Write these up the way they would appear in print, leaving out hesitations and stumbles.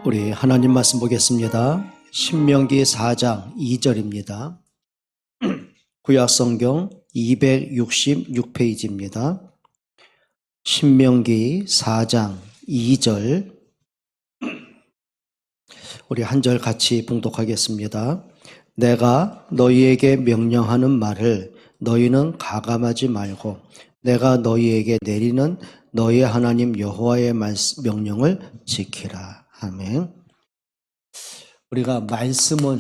우리 하나님 말씀 보겠습니다. 신명기 4장 2절입니다. 구약성경 266페이지입니다. 신명기 4장 2절 우리 한 절 같이 봉독하겠습니다. 내가 너희에게 명령하는 말을 너희는 가감하지 말고 내가 너희에게 내리는 너희 하나님 여호와의 명령을 지키라. 아멘. 우리가 말씀은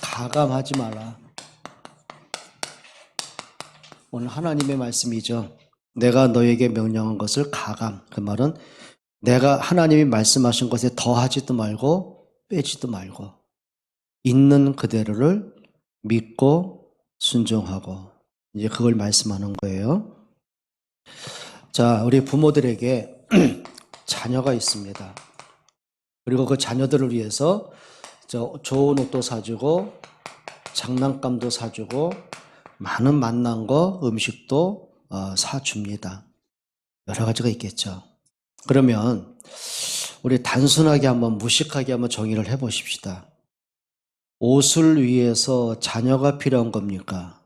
가감하지 마라. 오늘 하나님의 말씀이죠. 내가 너에게 명령한 것을 가감. 그 말은 내가 하나님이 말씀하신 것에 더하지도 말고 빼지도 말고 있는 그대로를 믿고 순종하고 이제 그걸 말씀하는 거예요. 자, 우리 부모들에게 자녀가 있습니다. 그리고 그 자녀들을 위해서 좋은 옷도 사주고 장난감도 사주고 많은 맛난 거 음식도 사줍니다. 여러 가지가 있겠죠. 그러면 우리 단순하게 한번 무식하게 한번 정의를 해보십시다. 옷을 위해서 자녀가 필요한 겁니까?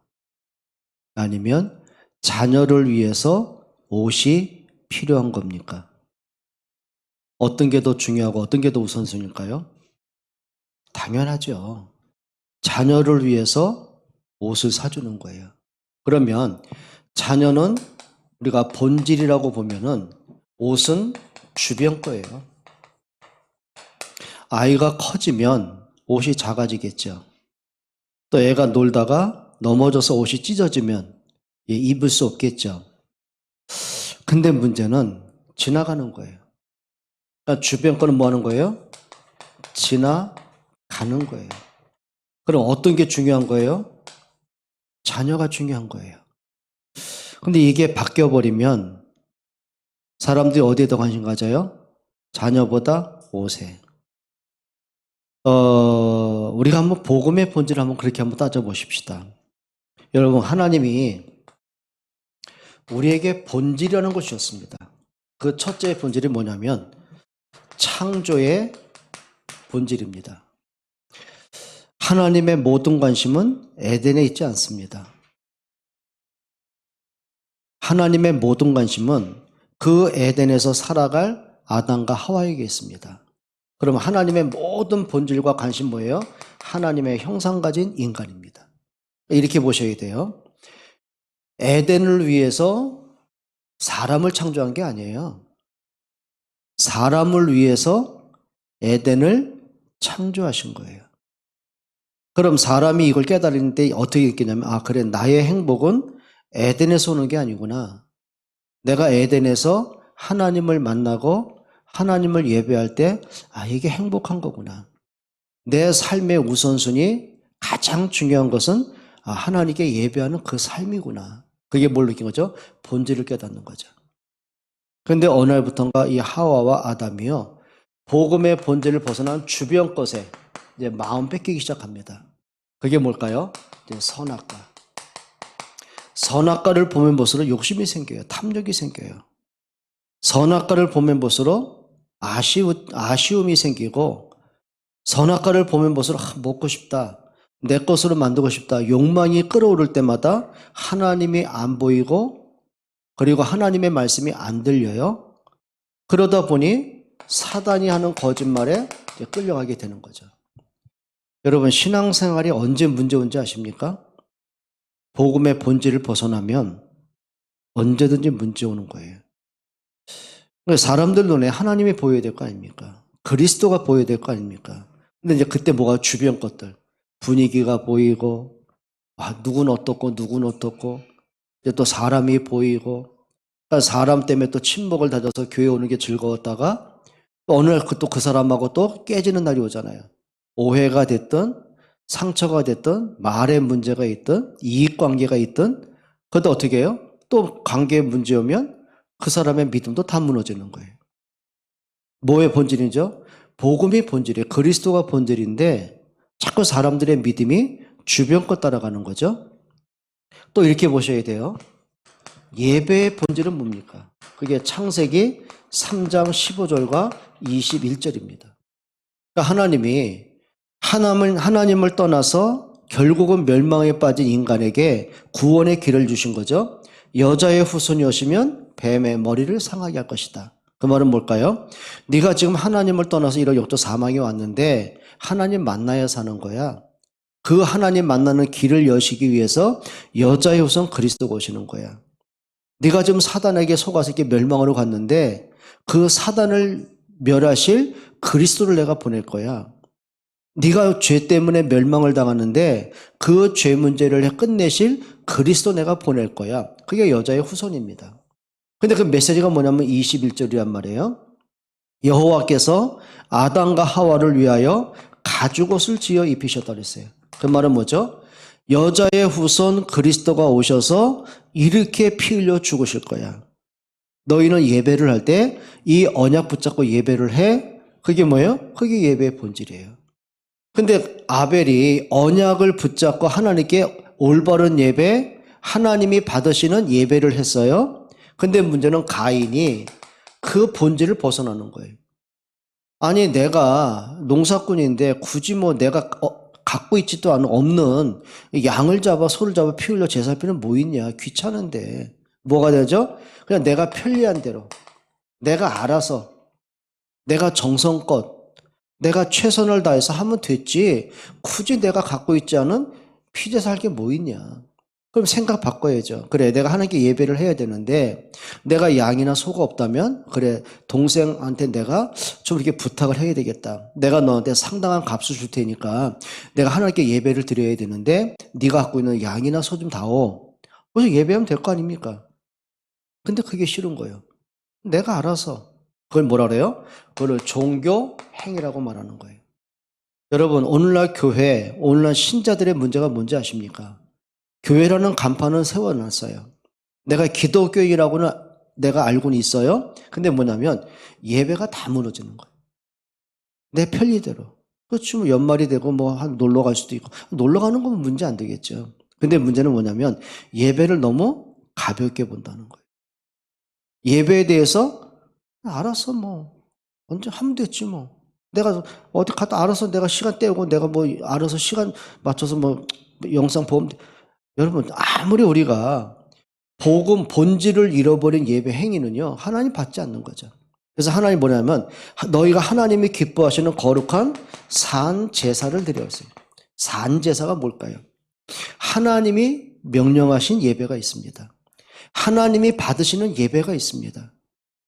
아니면 자녀를 위해서 옷이 필요한 겁니까? 어떤 게 더 중요하고 어떤 게 더 우선순위일까요? 당연하죠. 자녀를 위해서 옷을 사주는 거예요. 그러면 자녀는 우리가 본질이라고 보면은 옷은 주변 거예요. 아이가 커지면 옷이 작아지겠죠. 또 애가 놀다가 넘어져서 옷이 찢어지면 입을 수 없겠죠. 근데 문제는 지나가는 거예요. 그러니까 주변 거는 뭐 하는 거예요? 지나가는 거예요. 그럼 어떤 게 중요한 거예요? 자녀가 중요한 거예요. 근데 이게 바뀌어버리면 사람들이 어디에 더 관심 가져요? 자녀보다 옷에. 우리가 한번 복음의 본질을 한번 그렇게 한번 따져보십시다. 여러분, 하나님이 우리에게 본질이라는 것이 었습니다. 그 첫째 본질이 뭐냐면 창조의 본질입니다. 하나님의 모든 관심은 에덴에 있지 않습니다. 하나님의 모든 관심은 그 에덴에서 살아갈 아담과 하와에게 있습니다. 그럼 하나님의 모든 본질과 관심 뭐예요? 하나님의 형상 가진 인간입니다. 이렇게 보셔야 돼요. 에덴을 위해서 사람을 창조한 게 아니에요. 사람을 위해서 에덴을 창조하신 거예요. 그럼 사람이 이걸 깨달는데 어떻게 느끼냐면 그래, 나의 행복은 에덴에서 오는 게 아니구나. 내가 에덴에서 하나님을 만나고 하나님을 예배할 때 이게 행복한 거구나. 내 삶의 우선순위 가장 중요한 것은 하나님께 예배하는 그 삶이구나. 그게 뭘 느낀 거죠? 본질을 깨닫는 거죠. 그런데 어느 날부터인가 이 하와와 아담이요, 복음의 본질을 벗어난 주변 것에 이제 마음 뺏기기 시작합니다. 그게 뭘까요? 이제 선악과. 선악과를 보면 볼수록 욕심이 생겨요. 탐욕이 생겨요. 선악과를 보면 볼수록 아쉬움이 생기고, 선악과를 보면 볼수록 먹고 싶다, 내 것으로 만들고 싶다, 욕망이 끌어오를 때마다 하나님이 안 보이고 그리고 하나님의 말씀이 안 들려요. 그러다 보니 사단이 하는 거짓말에 끌려가게 되는 거죠. 여러분, 신앙생활이 언제 문제 온지 아십니까? 복음의 본질을 벗어나면 언제든지 문제 오는 거예요. 사람들 눈에 하나님이 보여야 될 거 아닙니까? 그리스도가 보여야 될 거 아닙니까? 근데 이제 그때 뭐가 주변 것들, 분위기가 보이고, 누군 어떻고 누군 어떻고, 이제 또 사람이 보이고, 사람 때문에 또 친목을 다져서 교회 오는 게 즐거웠다가 또 어느 날 또 그 사람하고 또 깨지는 날이 오잖아요. 오해가 됐든 상처가 됐든 말에 문제가 있든 이익관계가 있든, 그것도 어떻게 해요? 또 관계에 문제 오면 그 사람의 믿음도 다 무너지는 거예요. 뭐의 본질이죠? 복음이 본질이에요. 그리스도가 본질인데 자꾸 사람들의 믿음이 주변 것 따라가는 거죠. 또 이렇게 보셔야 돼요. 예배의 본질은 뭡니까? 그게 창세기 3장 15절과 21절입니다. 그러니까 하나님을 떠나서 결국은 멸망에 빠진 인간에게 구원의 길을 주신 거죠. 여자의 후손이 오시면 뱀의 머리를 상하게 할 것이다. 그 말은 뭘까요? 네가 지금 하나님을 떠나서 이런 욕도 사망에 왔는데 하나님 만나야 사는 거야. 그 하나님 만나는 길을 여시기 위해서 여자의 후손 그리스도가 오시는 거야. 네가 지금 사단에게 속아서 이렇게 멸망으로 갔는데 그 사단을 멸하실 그리스도를 내가 보낼 거야. 네가 죄 때문에 멸망을 당하는데 그 죄 문제를 끝내실 그리스도 내가 보낼 거야. 그게 여자의 후손입니다. 근데 그 메시지가 뭐냐면 21절이란 말이에요. 여호와께서 아담과 하와를 위하여 가죽옷을 지어 입히셨다 그랬어요. 그 말은 뭐죠? 여자의 후손 그리스도가 오셔서 이렇게 피 흘려 죽으실 거야. 너희는 예배를 할 때 이 언약 붙잡고 예배를 해. 그게 뭐예요? 그게 예배의 본질이에요. 근데 아벨이 언약을 붙잡고 하나님께 올바른 예배, 하나님이 받으시는 예배를 했어요. 근데 문제는 가인이 그 본질을 벗어나는 거예요. 아니 내가 농사꾼인데 굳이 뭐 내가 갖고 있지도 없는 양을 잡아 소를 잡아 피 흘려 제사 필요는 뭐 있냐. 귀찮은데 뭐가 되죠? 그냥 내가 편리한 대로 내가 알아서 내가 정성껏 내가 최선을 다해서 하면 됐지 굳이 내가 갖고 있지 않은 피제사 할 게 뭐 있냐. 그럼 생각 바꿔야죠. 그래 내가 하나님께 예배를 해야 되는데 내가 양이나 소가 없다면 그래 동생한테 내가 좀 이렇게 부탁을 해야 되겠다. 내가 너한테 상당한 값을 줄 테니까 내가 하나님께 예배를 드려야 되는데 네가 갖고 있는 양이나 소 좀 다오. 그래서 예배하면 될 거 아닙니까? 근데 그게 싫은 거예요. 내가 알아서. 그걸 뭐라 그래요? 그걸 종교 행위라고 말하는 거예요. 여러분 오늘날 교회, 오늘날 신자들의 문제가 뭔지 아십니까? 교회라는 간판은 세워놨어요. 내가 기독교인이라고는 내가 알고는 있어요. 근데 뭐냐면 예배가 다 무너지는 거예요. 내 편리대로. 그렇지 뭐 연말이 되고 뭐 한 놀러 갈 수도 있고 놀러 가는 건 문제 안 되겠죠. 근데 문제는 뭐냐면 예배를 너무 가볍게 본다는 거예요. 예배에 대해서 알아서 뭐 언제 하면 됐지 뭐. 내가 어디 갔다 알아서 내가 시간 때우고 내가 뭐 알아서 시간 맞춰서 뭐 영상 보면 여러분 아무리 우리가 복음 본질을 잃어버린 예배 행위는요 하나님 받지 않는 거죠. 그래서 하나님 뭐냐면 너희가 하나님이 기뻐하시는 거룩한 산 제사를 드렸어요. 산 제사가 뭘까요? 하나님이 명령하신 예배가 있습니다. 하나님이 받으시는 예배가 있습니다.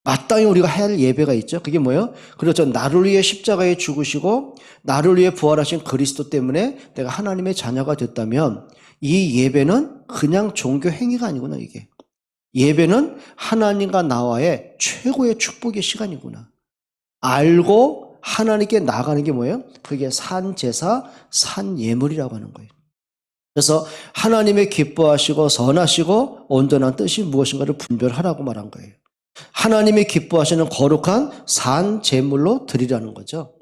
마땅히 우리가 해야 할 예배가 있죠. 그게 뭐예요? 그렇죠. 나를 위해 십자가에 죽으시고 나를 위해 부활하신 그리스도 때문에 내가 하나님의 자녀가 됐다면 이 예배는 그냥 종교 행위가 아니구나 이게. 예배는 하나님과 나와의 최고의 축복의 시간이구나. 알고 하나님께 나가는 게 뭐예요? 그게 산 제사, 산 예물이라고 하는 거예요. 그래서 하나님의 기뻐하시고 선하시고 온전한 뜻이 무엇인가를 분별하라고 말한 거예요. 하나님이 기뻐하시는 거룩한 산 제물로 드리라는 거죠.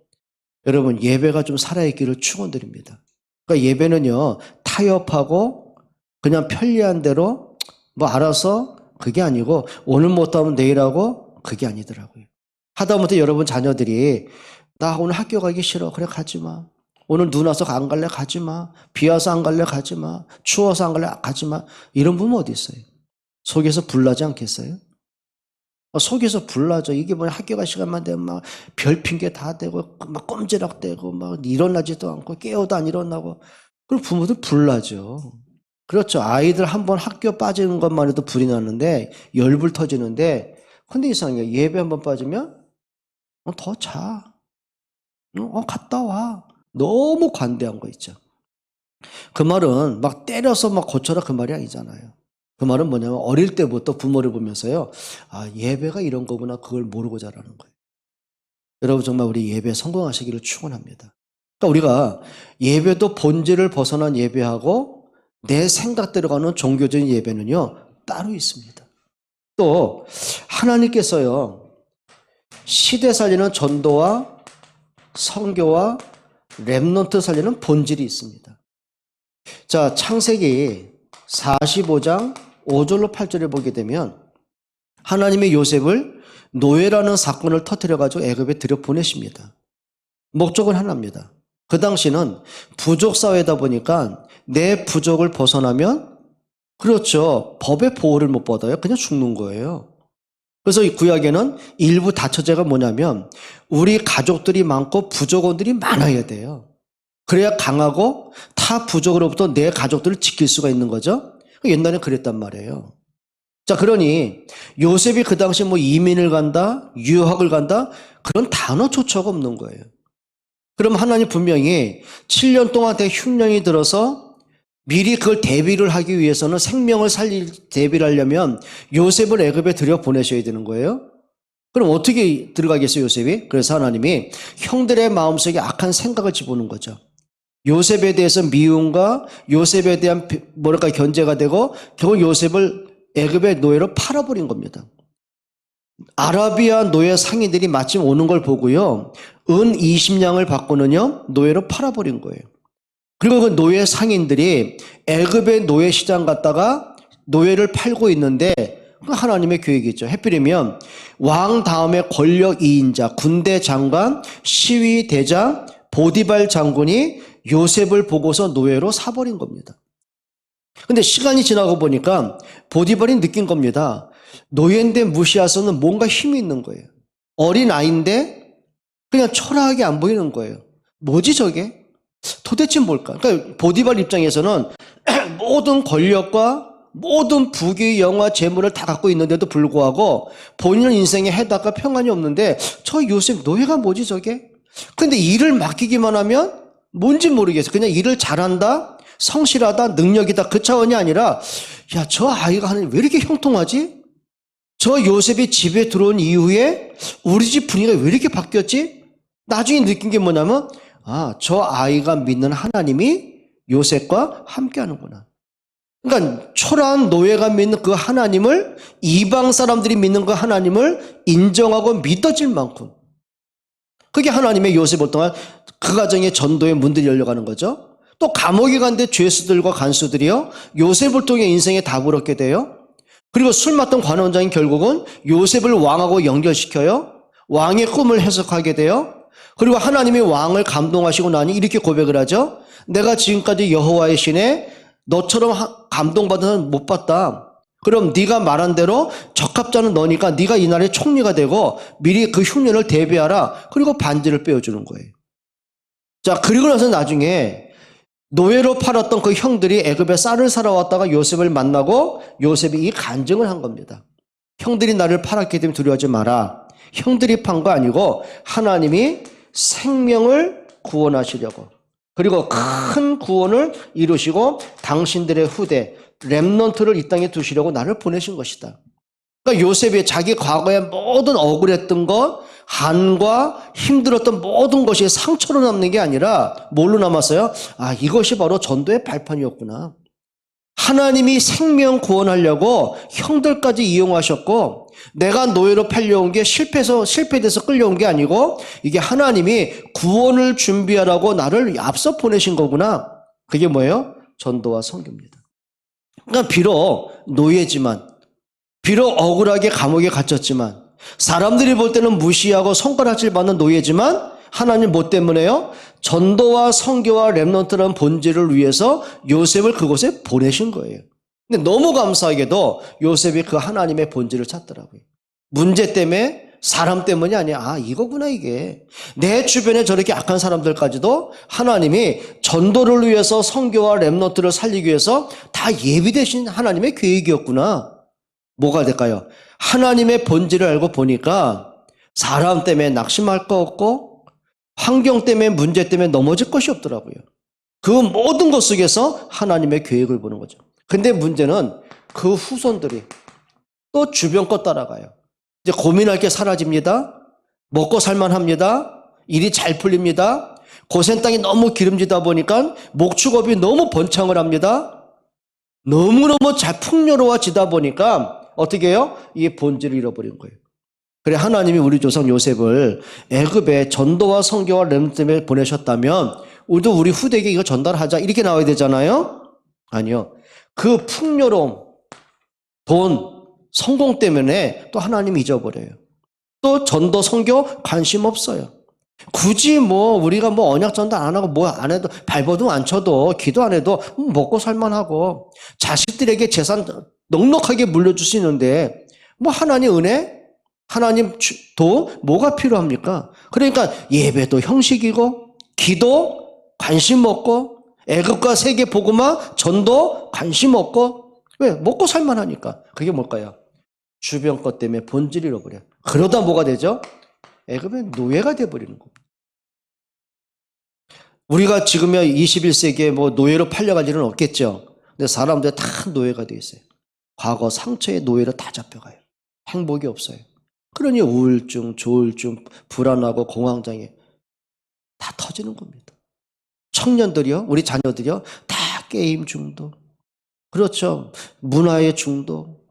여러분 예배가 좀 살아있기를 축원드립니다. 그러니까 예배는요 타협하고 그냥 편리한 대로 뭐 알아서 그게 아니고 오늘 못하면 내일 하고 그게 아니더라고요. 하다못해 여러분 자녀들이 나 오늘 학교 가기 싫어. 그래 가지 마. 오늘 눈 와서 안 갈래 가지 마. 비 와서 안 갈래 가지 마. 추워서 안 갈래 가지 마. 이런 부모 어디 있어요? 속에서 불나지 않겠어요? 속에서 불나죠. 이게 뭐냐 학교 갈 시간만 되면 막 별 핑계 다 대고 막 꼼지락대고 막 일어나지도 않고 깨어도 안 일어나고 그럼 부모들 불나죠. 그렇죠. 아이들 한번 학교 빠지는 것만 해도 불이 나는데 열불 터지는데 근데 이상해요. 예배 한번 빠지면 더 자. 갔다 와. 너무 관대한 거 있죠. 그 말은 막 때려서 막 고쳐라 그 말이 아니잖아요. 그 말은 뭐냐면 어릴 때부터 부모를 보면서요. 아 예배가 이런 거구나 그걸 모르고 자라는 거예요. 여러분 정말 우리 예배 성공하시기를 축원합니다. 그러니까 우리가 예배도 본질을 벗어난 예배하고 내 생각대로 가는 종교적인 예배는요. 따로 있습니다. 또 하나님께서요. 시대 살리는 전도와 선교와 렘넌트 살리는 본질이 있습니다. 자 창세기 45장 5절로 8절에 보게 되면 하나님이 요셉을 노예라는 사건을 터뜨려가지고 애굽에 들여보내십니다. 목적은 하나입니다. 그 당시는 부족 사회다 보니까 내 부족을 벗어나면 그렇죠. 법의 보호를 못 받아요. 그냥 죽는 거예요. 그래서 이 구약에는 일부 다처제가 뭐냐면 우리 가족들이 많고 부족원들이 많아야 돼요. 그래야 강하고 타 부족으로부터 내 가족들을 지킬 수가 있는 거죠. 옛날에 그랬단 말이에요. 자, 그러니 요셉이 그 당시 뭐 이민을 간다, 유학을 간다 그런 단어조차가 없는 거예요. 그럼 하나님 분명히 7년 동안 흉년이 들어서 미리 그걸 대비를 하기 위해서는 생명을 살릴 대비를 하려면 요셉을 애굽에 들여보내셔야 되는 거예요. 그럼 어떻게 들어가겠어요, 요셉이? 그래서 하나님이 형들의 마음속에 악한 생각을 집어넣는 거죠. 요셉에 대해서 미움과 요셉에 대한 견제가 되고 결국 요셉을 애굽의 노예로 팔아버린 겁니다. 아라비아 노예 상인들이 마침 오는 걸 보고요. 은 20냥을 받고는요. 노예로 팔아버린 거예요. 그리고 그 노예 상인들이 애굽의 노예 시장 갔다가 노예를 팔고 있는데 하나님의 계획이죠. 해필이면 왕 다음에 권력 2인자, 군대 장관, 시위 대장, 보디발 장군이 요셉을 보고서 노예로 사버린 겁니다. 근데 시간이 지나고 보니까 보디발이 느낀 겁니다. 노예인데 무시해서는 뭔가 힘이 있는 거예요. 어린 아이인데 그냥 초라하게 안 보이는 거예요. 뭐지 저게? 도대체 뭘까? 그러니까 보디발 입장에서는 모든 권력과 모든 부귀, 영화, 재물을 다 갖고 있는데도 불구하고 본인 인생에 해답과 평안이 없는데 저 요셉 노예가 뭐지 저게? 근데 일을 맡기기만 하면 뭔지 모르겠어요. 그냥 일을 잘한다, 성실하다, 능력이다 그 차원이 아니라 야, 저 아이가 하는 왜 이렇게 형통하지? 저 요셉이 집에 들어온 이후에 우리 집 분위기가 왜 이렇게 바뀌었지? 나중에 느낀 게 뭐냐면 저 아이가 믿는 하나님이 요셉과 함께 하는구나. 그러니까 초라한 노예가 믿는 그 하나님을 이방 사람들이 믿는 그 하나님을 인정하고 믿어질 만큼 그게 하나님의 요셉을 통한 그 가정의 전도의 문들이 열려가는 거죠. 또 감옥에 간데 죄수들과 간수들이요. 요셉을 통해 인생의 답을 얻게 돼요. 그리고 술 맡던 관원장이 결국은 요셉을 왕하고 연결시켜요. 왕의 꿈을 해석하게 돼요. 그리고 하나님이 왕을 감동하시고 나니 이렇게 고백을 하죠. 내가 지금까지 여호와의 신에 너처럼 감동받은 사람 못 봤다. 그럼 네가 말한 대로 적합자는 너니까 네가 이 나라의 총리가 되고 미리 그 흉년을 대비하라. 그리고 반지를 빼어주는 거예요. 자, 그리고 나서 나중에 노예로 팔았던 그 형들이 애굽에 쌀을 사러 왔다가 요셉을 만나고 요셉이 이 간증을 한 겁니다. 형들이 나를 팔았기 때문에 두려워하지 마라. 형들이 판 거 아니고 하나님이 생명을 구원하시려고 그리고 큰 구원을 이루시고 당신들의 후대 렘넌트를 이 땅에 두시려고 나를 보내신 것이다. 그러니까 요셉이 자기 과거에 모든 억울했던 것, 한과 힘들었던 모든 것이 상처로 남는 게 아니라 뭘로 남았어요? 이것이 바로 전도의 발판이었구나. 하나님이 생명 구원하려고 형들까지 이용하셨고 내가 노예로 팔려온 게 실패돼서 끌려온 게 아니고 이게 하나님이 구원을 준비하라고 나를 앞서 보내신 거구나. 그게 뭐예요? 전도와 선교입니다. 그러니까 비록 노예지만 비록 억울하게 감옥에 갇혔지만 사람들이 볼 때는 무시하고 손가락질 받는 노예지만 하나님 뭐 때문에요? 전도와 선교와 렘넌트라는 본질을 위해서 요셉을 그곳에 보내신 거예요. 근데 너무 감사하게도 요셉이 그 하나님의 본질을 찾더라고요. 문제 때문에 사람 때문이 아니야. 이거구나 이게. 내 주변에 저렇게 악한 사람들까지도 하나님이 전도를 위해서 선교와 렘넌트를 살리기 위해서 다 예비되신 하나님의 계획이었구나. 뭐가 될까요? 하나님의 본질을 알고 보니까 사람 때문에 낙심할 거 없고 환경 때문에 문제 때문에 넘어질 것이 없더라고요. 그 모든 것 속에서 하나님의 계획을 보는 거죠. 근데 문제는 그 후손들이 또 주변 것 따라가요. 이제 고민할 게 사라집니다. 먹고 살만합니다. 일이 잘 풀립니다. 고센 땅이 너무 기름지다 보니까 목축업이 너무 번창을 합니다. 너무너무 잘 풍요로워지다 보니까 어떻게 해요? 이 본질을 잃어버린 거예요. 그래 하나님이 우리 조상 요셉을 애굽에 전도와 선교와 렘넌트 때문에 보내셨다면 우리도 우리 후대에게 이거 전달하자 이렇게 나와야 되잖아요. 아니요. 그 풍요로움, 돈, 성공 때문에 또 하나님이 잊어버려요. 또 전도 선교 관심 없어요. 굳이 우리가 언약 전도 안 하고 안 해도 발버둥 안 쳐도 기도 안 해도 먹고 살만하고 자식들에게 재산 넉넉하게 물려줄 수 있는데 하나님 은혜? 하나님 도 뭐가 필요합니까? 그러니까 예배도 형식이고 기도 관심 없고 애국과 세계 복음화 전도 관심 없고 왜? 먹고 살만하니까. 그게 뭘까요? 주변 것 때문에 본질을 잃어버려요. 그러다 뭐가 되죠? 애굽의 노예가 돼버리는 겁니다. 우리가 지금이야 21세기에 노예로 팔려갈 일은 없겠죠. 근데 사람들 다 노예가 돼 있어요. 과거 상처의 노예로 다 잡혀가요. 행복이 없어요. 그러니 우울증, 조울증, 불안하고 공황장애 다 터지는 겁니다. 청년들이요, 우리 자녀들이요, 다 게임 중독. 그렇죠. 문화의 중독.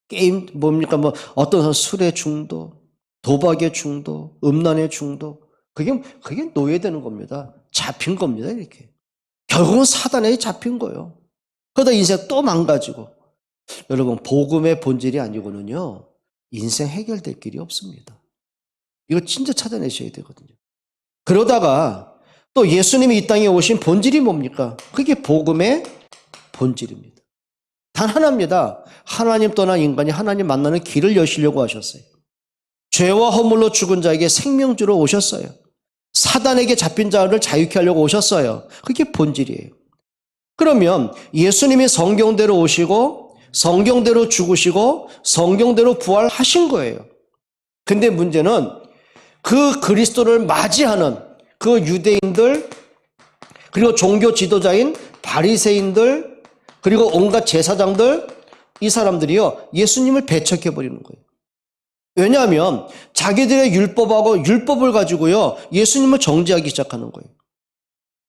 게임 뭡니까? 어떤 사람 술의 중독, 도박의 중독, 음란의 중독. 그게 노예되는 겁니다. 잡힌 겁니다, 이렇게. 결국은 사단에 잡힌 거예요. 그러다 인생 또 망가지고. 여러분, 복음의 본질이 아니고는요, 인생 해결될 길이 없습니다. 이거 진짜 찾아내셔야 되거든요. 그러다가 또 예수님이 이 땅에 오신 본질이 뭡니까? 그게 복음의 본질입니다. 단 하나입니다. 하나님 떠난 인간이 하나님 만나는 길을 여시려고 하셨어요. 죄와 허물로 죽은 자에게 생명주로 오셨어요. 사단에게 잡힌 자를 자유케 하려고 오셨어요. 그게 본질이에요. 그러면 예수님이 성경대로 오시고 성경대로 죽으시고 성경대로 부활하신 거예요. 근데 문제는 그 그리스도를 맞이하는 그 유대인들 그리고 종교 지도자인 바리새인들 그리고 온갖 제사장들 이 사람들이요 예수님을 배척해버리는 거예요. 왜냐하면 자기들의 율법하고 율법을 가지고요 예수님을 정죄하기 시작하는 거예요.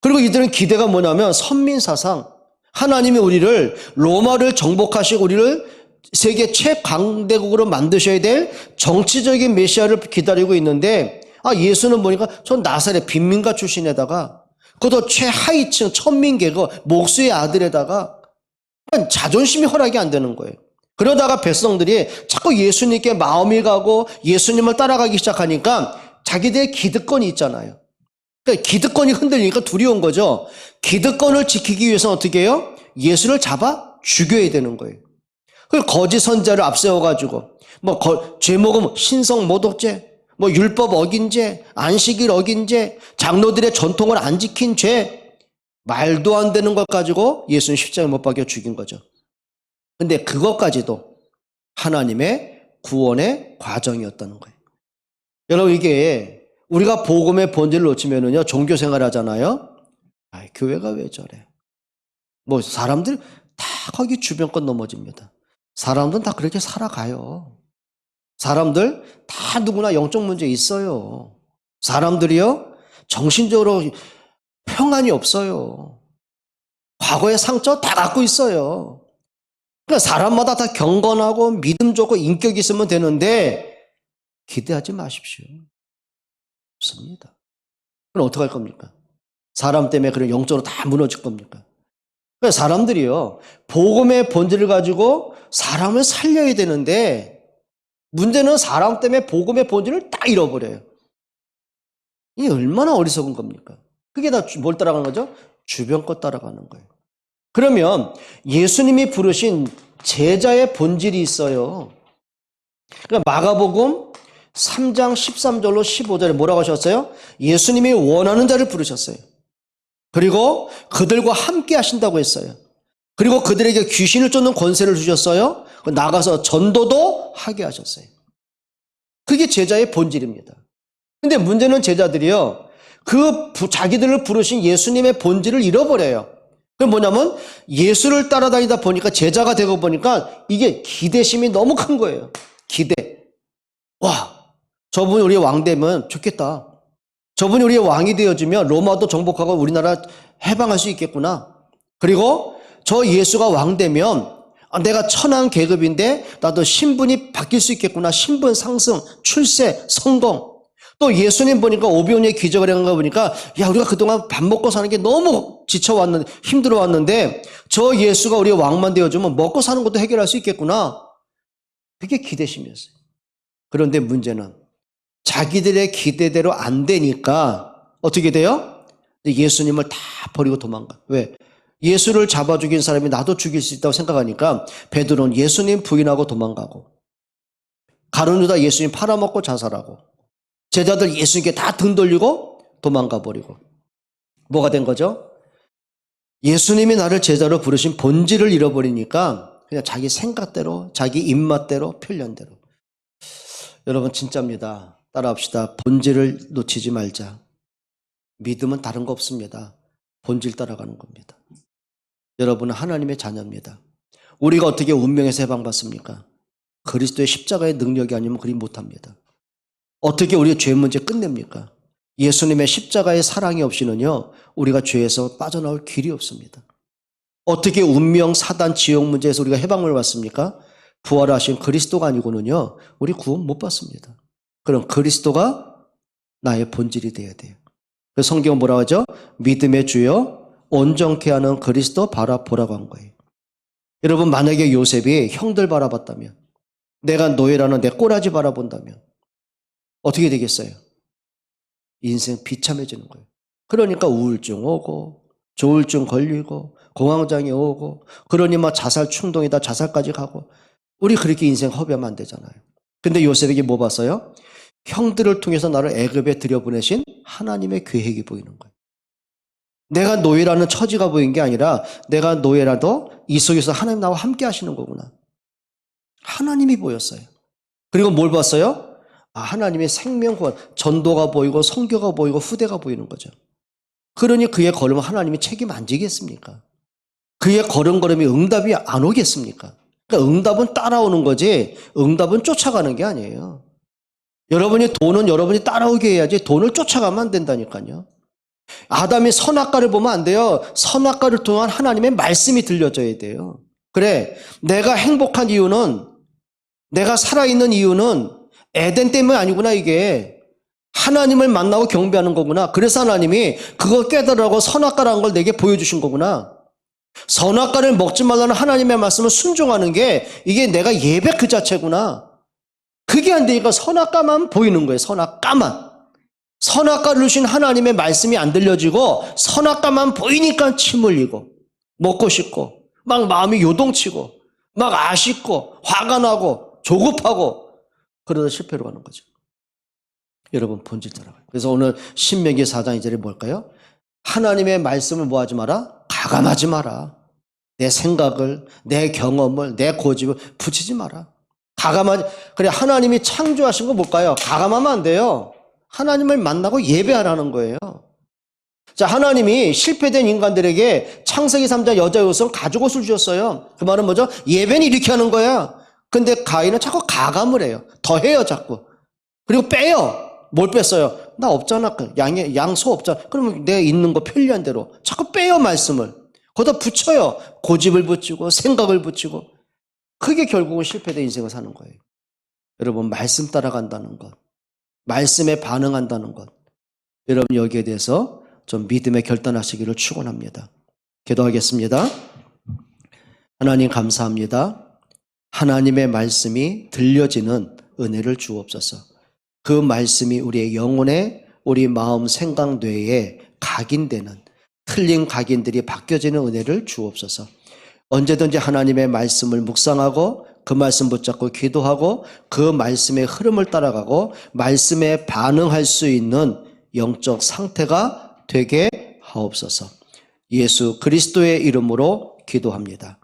그리고 이들은 기대가 뭐냐면 선민사상 하나님이 우리를 로마를 정복하시고 우리를 세계 최강대국으로 만드셔야 될 정치적인 메시아를 기다리고 있는데 예수는 보니까 전 나사렛 빈민가 출신에다가 그것도 최하위층 천민계고 목수의 아들에다가 자존심이 허락이 안 되는 거예요. 그러다가 백성들이 자꾸 예수님께 마음이 가고 예수님을 따라가기 시작하니까 자기들의 기득권이 있잖아요. 그러니까 기득권이 흔들리니까 두려운 거죠. 기득권을 지키기 위해서는 어떻게 해요? 예수를 잡아 죽여야 되는 거예요. 그 거짓 선자를 앞세워가지고 죄목은 신성 모독죄, 율법 어긴 죄, 안식일 어긴 죄, 장로들의 전통을 안 지킨 죄, 말도 안 되는 것 가지고 예수는 십자가에 못 박여 죽인 거죠. 근데 그것까지도 하나님의 구원의 과정이었다는 거예요. 여러분 이게 우리가 복음의 본질을 놓치면은요 종교 생활 하잖아요. 교회가 왜 저래? 사람들 다 거기 주변권 넘어집니다. 사람들은 다 그렇게 살아가요. 사람들 다 누구나 영적 문제 있어요. 사람들이요 정신적으로 평안이 없어요. 과거의 상처 다 갖고 있어요. 그러니까 사람마다 다 경건하고 믿음 좋고 인격이 있으면 되는데 기대하지 마십시오. 없습니다. 그럼 어떻게 할 겁니까? 사람 때문에 그런 영적으로 다 무너질 겁니까? 그러니까 사람들이요 복음의 본질을 가지고 사람을 살려야 되는데 문제는 사람 때문에 복음의 본질을 다 잃어버려요. 이게 얼마나 어리석은 겁니까? 그게 다 뭘 따라가는 거죠? 주변 것 따라가는 거예요. 그러면 예수님이 부르신 제자의 본질이 있어요. 그러니까 마가복음 3장 13절로 15절에 뭐라고 하셨어요? 예수님이 원하는 자를 부르셨어요. 그리고 그들과 함께 하신다고 했어요. 그리고 그들에게 귀신을 쫓는 권세를 주셨어요. 나가서 전도도 하게 하셨어요. 그게 제자의 본질입니다. 근데 문제는 제자들이요 자기들을 부르신 예수님의 본질을 잃어버려요. 그게 뭐냐면 예수를 따라다니다 보니까 제자가 되고 보니까 이게 기대심이 너무 큰 거예요. 기대. 저분이 우리의 왕 되면 좋겠다. 저분이 우리의 왕이 되어주면 로마도 정복하고 우리나라 해방할 수 있겠구나. 그리고 저 예수가 왕 되면 내가 천한 계급인데 나도 신분이 바뀔 수 있겠구나. 신분 상승, 출세, 성공. 또 예수님 보니까 오병이의 기적을 한 거 보니까 우리가 그동안 밥 먹고 사는 게 너무 지쳐왔는데 힘들어왔는데 저 예수가 우리의 왕만 되어주면 먹고 사는 것도 해결할 수 있겠구나. 그게 기대심이었어요. 그런데 문제는 자기들의 기대대로 안 되니까 어떻게 돼요? 예수님을 다 버리고 도망가. 왜? 예수를 잡아 죽인 사람이 나도 죽일 수 있다고 생각하니까 베드로는 예수님 부인하고 도망가고, 가룟 유다 예수님 팔아먹고 자살하고, 제자들 예수님께 다 등 돌리고 도망가 버리고. 뭐가 된 거죠? 예수님이 나를 제자로 부르신 본질을 잃어버리니까 그냥 자기 생각대로, 자기 입맛대로, 편견대로. 여러분 진짜입니다. 따라합시다. 본질을 놓치지 말자. 믿음은 다른 거 없습니다. 본질 따라가는 겁니다. 여러분은 하나님의 자녀입니다. 우리가 어떻게 운명에서 해방받습니까? 그리스도의 십자가의 능력이 아니면 그리 못합니다. 어떻게 우리의 죄 문제 끝냅니까? 예수님의 십자가의 사랑이 없이는요, 우리가 죄에서 빠져나올 길이 없습니다. 어떻게 운명, 사단, 지옥 문제에서 우리가 해방을 받습니까? 부활하신 그리스도가 아니고는요, 우리 구원 못 받습니다. 그럼 그리스도가 나의 본질이 되어야 돼요. 그래서 성경은 뭐라고 하죠? 믿음의 주여 온전케 하는 그리스도 바라보라고 한 거예요. 여러분, 만약에 요셉이 형들 바라봤다면, 내가 노예라는 내 꼬라지 바라본다면 어떻게 되겠어요? 인생 비참해지는 거예요. 그러니까 우울증 오고, 조울증 걸리고, 공황장애 오고, 그러니 막 자살 충동이다, 자살까지 가고. 우리 그렇게 인생 허비하면 안 되잖아요. 근데 요셉에게 뭐 봤어요? 형들을 통해서 나를 애굽에 들여보내신 하나님의 계획이 보이는 거예요. 내가 노예라는 처지가 보인 게 아니라 내가 노예라도 이 속에서 하나님 나와 함께 하시는 거구나. 하나님이 보였어요. 그리고 뭘 봤어요? 하나님의 생명권, 전도가 보이고 성교가 보이고 후대가 보이는 거죠. 그러니 그의 걸음을 하나님이 책임 안 지겠습니까? 그의 걸음걸음이 응답이 안 오겠습니까? 그러니까 응답은 따라오는 거지 응답은 쫓아가는 게 아니에요. 여러분이 돈은 여러분이 따라오게 해야지 돈을 쫓아가면 안 된다니까요. 아담이 선악과를 보면 안 돼요. 선악과를 통한 하나님의 말씀이 들려져야 돼요. 그래, 내가 행복한 이유는, 내가 살아있는 이유는 에덴 때문이 아니구나. 이게 하나님을 만나고 경배하는 거구나. 그래서 하나님이 그거 깨달으라고 선악과라는 걸 내게 보여주신 거구나. 선악과를 먹지 말라는 하나님의 말씀을 순종하는 게 이게 내가 예배 그 자체구나. 그게 안 되니까 선악과만 보이는 거예요. 선악과만. 선악과를 주신 하나님의 말씀이 안 들려지고 선악과만 보이니까 침 흘리고 먹고 싶고 막 마음이 요동치고 막 아쉽고 화가 나고 조급하고 그러다 실패로 가는 거죠. 여러분 본질 따라가요. 그래서 오늘 신명기 4장 2절에 뭘까요? 하나님의 말씀을 뭐 하지 마라? 가감하지 마라. 내 생각을, 내 경험을, 내 고집을 붙이지 마라. 가감하지. 그래, 하나님이 창조하신 거 뭘까요? 가감하면 안 돼요. 하나님을 만나고 예배하라는 거예요. 자, 하나님이 실패된 인간들에게 창세기 3장 여자 요소는 가죽 옷을 주셨어요. 그 말은 뭐죠? 예배는 이렇게 하는 거야. 근데 가인은 자꾸 가감을 해요. 더 해요, 자꾸. 그리고 빼요. 뭘 뺐어요? 나 없잖아. 양소 없잖아. 그러면 내가 있는 거 편리한 대로 자꾸 빼요, 말씀을. 거기다 붙여요. 고집을 붙이고 생각을 붙이고. 그게 결국은 실패된 인생을 사는 거예요. 여러분, 말씀 따라간다는 것, 말씀에 반응한다는 것, 여러분 여기에 대해서 좀 믿음의 결단하시기를 축원합니다. 기도하겠습니다. 하나님 감사합니다. 하나님의 말씀이 들려지는 은혜를 주옵소서. 그 말씀이 우리의 영혼에, 우리 마음, 생각, 뇌에 각인되는 틀린 각인들이 바뀌어지는 은혜를 주옵소서. 언제든지 하나님의 말씀을 묵상하고 그 말씀 붙잡고 기도하고 그 말씀의 흐름을 따라가고 말씀에 반응할 수 있는 영적 상태가 되게 하옵소서. 예수 그리스도의 이름으로 기도합니다.